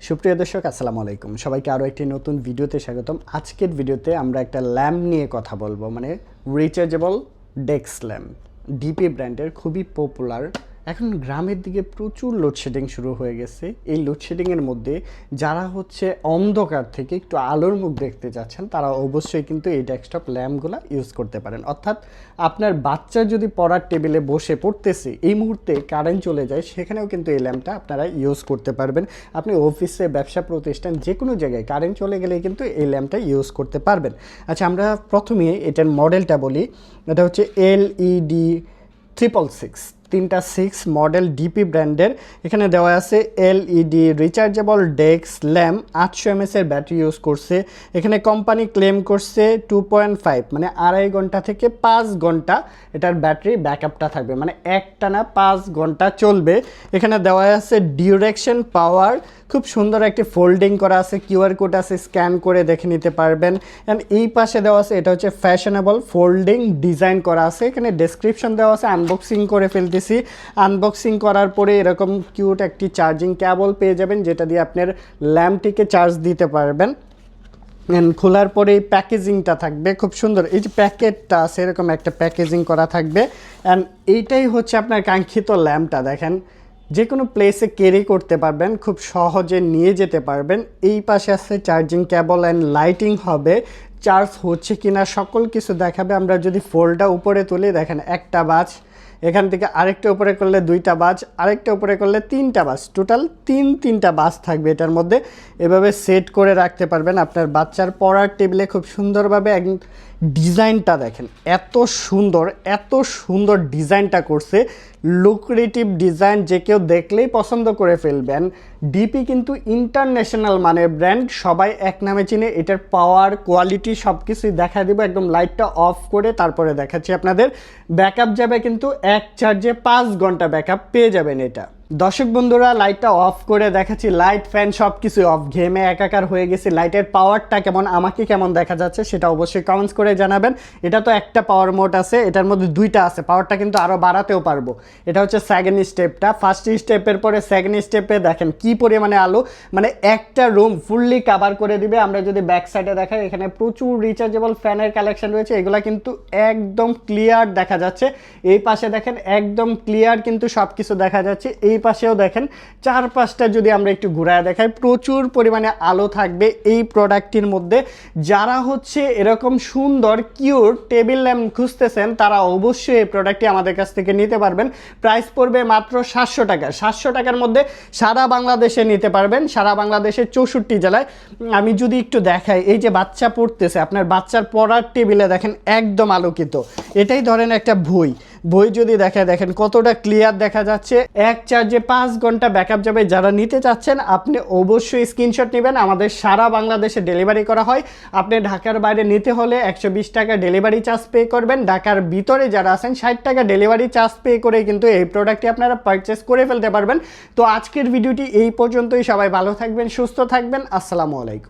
সুপ্রিয় দর্শক আসসালামু আলাইকুম, সবাইকে আরও একটি নতুন ভিডিওতে স্বাগতম। আজকের ভিডিওতে আমরা একটা ল্যাম্প নিয়ে কথা বলবো, মানে রিচার্জেবল ডেস্ক ল্যাম্প। ডিপি ব্র্যান্ডের, খুবই পপুলার। এখন গ্রামের দিকে প্রচুর লোডশেডিং শুরু হয়ে গেছে। এই লোডশেডিংয়ের মধ্যে যারা অন্ধকার থেকে একটু আলোর মুখ দেখতে চাচ্ছেন, তারা অবশ্যই কিন্তু এই ডেস্কটপ ল্যাম্পগুলো ইউজ করতে পারেন। অর্থাৎ আপনার বাচ্চা যদি পড়ার টেবিলে বসে পড়তেছে, এই মুহূর্তে কারেন্ট চলে যায়, সেখানেও কিন্তু এই ল্যাম্পটা আপনারা ইউজ করতে পারবেন। আপনি অফিসে, ব্যবসা প্রতিষ্ঠান, যে কোনো জায়গায় কারেন্ট চলে গেলেই কিন্তু এই ল্যাম্পটা ইউজ করতে পারবেন। আচ্ছা, আমরা প্রথমে এটার মডেলটা বলি। এটা হচ্ছে LED 666 3.6 মডেল, ডিপি ব্র্যান্ডের। এখানে দেওয়া আছে LED rechargeable desk lamp, 800 mAh এর ব্যাটারি ইউজ করছে। এখানে কোম্পানি ক্লেম করছে 2.5 মানে 2.5 ঘন্টা থেকে 5 ঘন্টা এটার ব্যাটারি ব্যাকআপটা থাকবে, মানে একটানা 5 ঘন্টা চলবে। এখানে দেওয়া আছে ডিউরেকশন পাওয়ার, খুব সুন্দর একটি ফোল্ডিং করা আছে, QR কোড আছে, স্ক্যান করে দেখে নিতে পারবেন। অ্যান্ড এই পাশে দেওয়া আছে, এটা হচ্ছে ফ্যাশনেবল ফোল্ডিং ডিজাইন করা আছে। এখানে ডেসক্রিপশন দেওয়া আছে, আনবক্সিং করে ফেলতেছি। আনবক্সিং করার পরে এরকম কিউট একটি চার্জিং কেবল পেয়ে যাবেন, যেটা দিয়ে আপনার ল্যাম্পটিকে চার্জ দিতে পারবেন। খোলার পরে এই প্যাকেজিংটা থাকবে খুব সুন্দর, এই যে প্যাকেটটা আছে এরকম একটা প্যাকেজিং করা থাকবে। অ্যান্ড এইটাই হচ্ছে আপনার কাঙ্ক্ষিত ল্যাম্পটা। দেখেন, যে কোনো প্লেসে ক্যারি করতে পারবেন, খুব সহজে নিয়ে যেতে পারবেন। এই পাশে আছে চার্জিং কেবল অ্যান্ড লাইটিং হবে, চার্জ হচ্ছে কিনা সকল কিছু দেখাবে। আমরা যদি ফোল্ডটা উপরে তুলি, দেখেন একটা বাজ, এখান থেকে আরেকটা উপরে করলে 2টা বাজ, আরেকটা উপরে করলে 3টা বাজ, টোটাল 3টা বাজ থাকবে এটার মধ্যে। এভাবে সেট করে রাখতে পারবেন আপনার বাচ্চার পড়ার টেবিলে খুব সুন্দরভাবে। ডিজাইনটা দেখেন, এত সুন্দর ডিজাইনটা করছে, লুক্রেটিভ ডিজাইন, যে কেউ দেখলেই পছন্দ করে ফেলবেন। ডিপি কিন্তু ইন্টারন্যাশনাল মানের ব্র্যান্ড, সবাই এক নামে চিনে। এটার পাওয়ার, কোয়ালিটি সব কিছুই দেখা দেবো। একদম লাইটটা অফ করে তারপরে দেখাচ্ছি আপনাদের। ব্যাকআপ যাবে কিন্তু এক চার্জে 5 ঘন্টা ব্যাকআপ পেয়ে যাবেন এটা। দর্শক বন্ধুরা, লাইটটা অফ করে দেখাচ্ছি, লাইট ফ্যান সব কিছু অফ, ঘেমে একাকার হয়ে গেছে। লাইটের পাওয়ারটা কেমন, আমাকে কেমন দেখা যাচ্ছে সেটা অবশ্যই কমেন্টস করে জানাবেন। এটা তো একটা পাওয়ার মোড আছে, এটার মধ্যে 2টা আছে, পাওয়ারটা কিন্তু আরও বাড়াতেও পারবো। এটা হচ্ছে সেকেন্ড স্টেপটা। ফার্স্ট স্টেপের পরে সেকেন্ড স্টেপে দেখেন কি পরিমাণে আলো, মানে একটা রুম ফুললি কাভার করে দিবে। আমরা যদি ব্যাক সাইডে দেখাই, এখানে প্রচুর রিচার্জেবল ফ্যানের কালেকশন রয়েছে, এগুলা কিন্তু একদম ক্লিয়ার দেখা যাচ্ছে। এই পাশে দেখেন একদম ক্লিয়ার কিন্তু সব কিছু দেখা যাচ্ছে। এই পাশেও দেখেন, চারপাশটা যদি আমরা একটু ঘুরায় দেখাই, প্রচুর পরিমাণে আলো থাকবে এই প্রোডাক্টটির মধ্যে। যারা এরকম সুন্দর কিউট টেবিল ল্যাম্প খুঁজতেছেন, তারা অবশ্যই এই প্রোডাক্টটি আমাদের কাছ থেকে নিতে পারবেন। প্রাইস পড়বে মাত্র 700 টাকা। 700 টাকার মধ্যে সারা বাংলাদেশে নিতে পারবেন, সারা বাংলাদেশের 64 জেলায়। আমি যদি একটু দেখাই, এই যে বাচ্চা পড়তেছে, আপনার বাচ্চার পড়ার টেবিলে দেখেন একদম আলোকিত। এটাই ধরেন একটা বই যদি দেখেন কতটা ক্লিয়ার দেখা যাচ্ছে। এক চার্জে 5 ঘন্টা ব্যাকআপ যাবে। যারা নিতে চাচ্ছেন, আপনি অবশ্যই স্ক্রিনশট নেবেন। আমাদের সারা বাংলাদেশে ডেলিভারি করা হয়। আপনি ঢাকার বাইরে নিতে হলে 120 টাকা ডেলিভারি চার্জ পে করবেন। ঢাকার ভিতরে যারা আছেন, 60 টাকা ডেলিভারি চার্জ পে করে কিন্তু এই প্রোডাক্টটি আপনারা পারচেস করে ফেলতে পারবেন। তো আজকের ভিডিওটি এই পর্যন্তই। সবাই ভালো থাকবেন, সুস্থ থাকবেন। আসসালামু আলাইকুম।